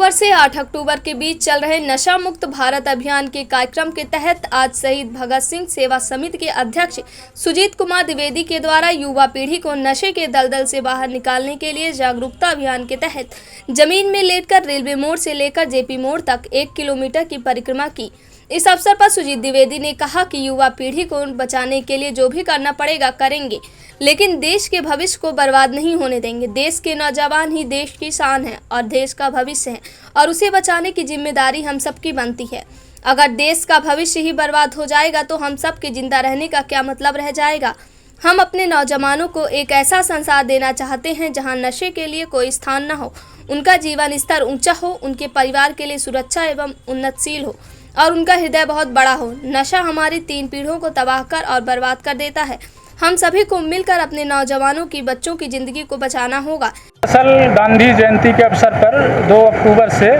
अक्टूबर से 8 अक्टूबर के बीच चल रहे नशा मुक्त भारत अभियान के कार्यक्रम के तहत आज शहीद भगत सिंह सेवा समिति के अध्यक्ष सुजीत कुमार द्विवेदी के द्वारा युवा पीढ़ी को नशे के दलदल से बाहर निकालने के लिए जागरूकता अभियान के तहत जमीन में लेटकर रेलवे मोड़ से लेकर जेपी मोड़ तक 1 किलोमीटर की परिक्रमा की। इस अवसर पर सुजीत द्विवेदी ने कहा कि युवा पीढ़ी को बचाने के लिए जो भी करना पड़ेगा करेंगे, लेकिन देश के भविष्य को बर्बाद नहीं होने देंगे। देश के नौजवान ही देश की शान है और देश का भविष्य है और उसे बचाने की जिम्मेदारी हम सबकी बनती है। अगर देश का भविष्य ही बर्बाद हो जाएगा तो हम सब के जिंदा रहने का क्या मतलब रह जाएगा। हम अपने नौजवानों को एक ऐसा संसार देना चाहते हैं जहां नशे के लिए कोई स्थान न हो, उनका जीवन स्तर ऊंचा हो, उनके परिवार के लिए सुरक्षा एवं उन्नतशील हो और उनका हृदय बहुत बड़ा हो। नशा हमारी 3 पीढ़ियों को तबाह कर और बर्बाद कर देता है। हम सभी को मिलकर अपने नौजवानों की, बच्चों की जिंदगी को बचाना होगा। असल गांधी जयंती के अवसर पर 2 अक्टूबर से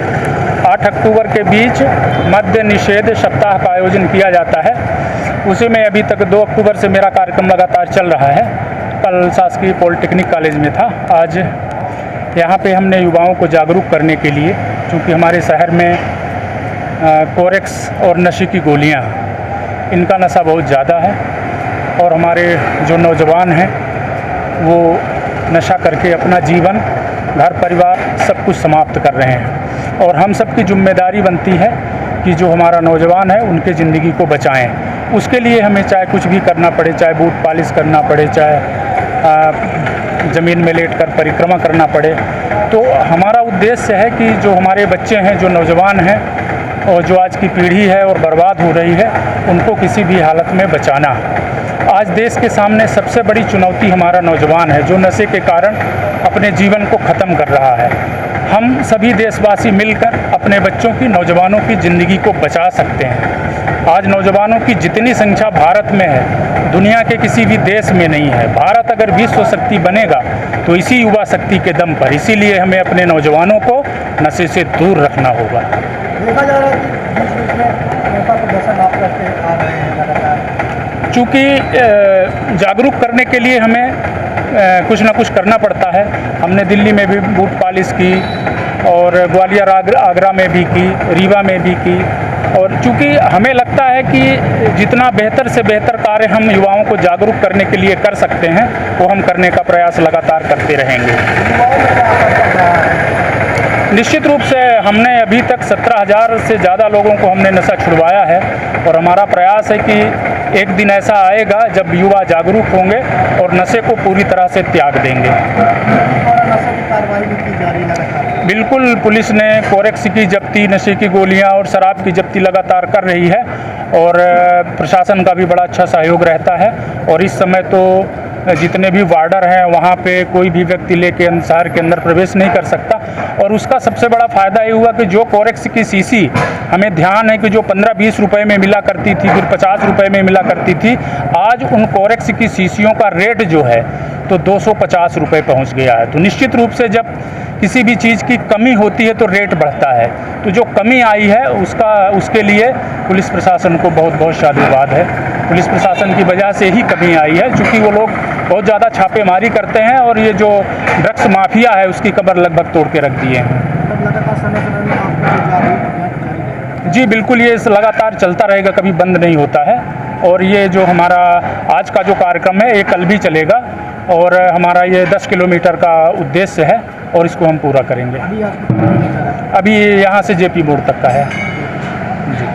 8 अक्टूबर के बीच मद्य निषेध सप्ताह का आयोजन किया जाता है। उसी में अभी तक 2 अक्टूबर से मेरा कार्यक्रम लगातार चल रहा है। कल शासकीय पॉलिटेक्निक कॉलेज में था। आज यहाँ पे हमने युवाओं को जागरूक करने के लिए, चूँकि हमारे शहर में कोरेक्स और नशे की गोलियाँ, इनका नशा बहुत ज़्यादा है और हमारे जो नौजवान हैं वो नशा करके अपना जीवन, घर परिवार सब कुछ समाप्त कर रहे हैं और हम सब की जिम्मेदारी बनती है कि जो हमारा नौजवान है उनके ज़िंदगी को बचाएं। उसके लिए हमें चाहे कुछ भी करना पड़े, चाहे बूट पॉलिश करना पड़े, चाहे ज़मीन में लेटकर परिक्रमा करना पड़े। तो हमारा उद्देश्य है कि जो हमारे बच्चे हैं, जो नौजवान हैं और जो आज की पीढ़ी है और बर्बाद हो रही है, उनको किसी भी हालत में बचाना। आज देश के सामने सबसे बड़ी चुनौती हमारा नौजवान है, जो नशे के कारण अपने जीवन को ख़त्म कर रहा है। हम सभी देशवासी मिलकर अपने बच्चों की, नौजवानों की ज़िंदगी को बचा सकते हैं। आज नौजवानों की जितनी संख्या भारत में है, दुनिया के किसी भी देश में नहीं है। भारत अगर विश्व शक्ति बनेगा तो इसी युवा शक्ति के दम पर। इसीलिए हमें अपने नौजवानों को नशे से दूर रखना होगा। देखा जा रहा है कि बीच में नेता प्रदर्शन आप करते आ रहे हैं लगातार। चूँकि जागरूक करने के लिए हमें कुछ ना कुछ करना पड़ता है। हमने दिल्ली में भी बूट पॉलिश की और ग्वालियर आगरा में भी की, रीवा में भी की। और चूँकि हमें लगता है कि जितना बेहतर से बेहतर कार्य हम युवाओं को जागरूक करने के लिए कर सकते हैं, वो हम करने का प्रयास लगातार करते रहेंगे। निश्चित रूप से हमने अभी तक 17,000 से ज़्यादा लोगों को हमने नशा छुड़वाया है और हमारा प्रयास है कि एक दिन ऐसा आएगा जब युवा जागरूक होंगे और नशे को पूरी तरह से त्याग देंगे। नशे की कार्रवाई भी की जा रही है। बिल्कुल, पुलिस ने कोरेक्स की जब्ती, नशे की गोलियां और शराब की जब्ती लगातार कर रही है और प्रशासन का भी बड़ा अच्छा सहयोग रहता है। और इस समय तो जितने भी वार्डर हैं वहाँ पे कोई भी व्यक्ति लेके शहर के अंदर प्रवेश नहीं कर सकता। और उसका सबसे बड़ा फ़ायदा ये हुआ कि जो कोरेक्स की शीशी, हमें ध्यान है कि जो 15-20 रुपए में मिला करती थी, फिर 50 रुपए में मिला करती थी, आज उन कोरेक्स की शीशियों का रेट जो है तो 250 रुपए पहुँच गया है। तो निश्चित रूप से जब किसी भी चीज़ की कमी होती है तो रेट बढ़ता है। तो जो कमी आई है उसके लिए पुलिस प्रशासन को बहुत बहुत साधुवाद है। पुलिस प्रशासन की वजह से ही कमी आई है, क्योंकि वो लोग बहुत ज़्यादा छापेमारी करते हैं और ये जो ड्रग्स माफिया है उसकी कमर लगभग तोड़ के रख दिए हैं। जी बिल्कुल, ये लगातार चलता रहेगा, कभी बंद नहीं होता है। और ये जो हमारा आज का जो कार्यक्रम है ये कल भी चलेगा और हमारा ये 10 किलोमीटर का उद्देश्य है और इसको हम पूरा करेंगे। अभी यहाँ से जेपी मोड़ तक का है। जी,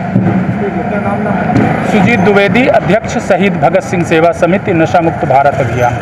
सुजीत द्विवेदी, अध्यक्ष शहीद भगत सिंह सेवा समिति नशा मुक्त भारत अभियान।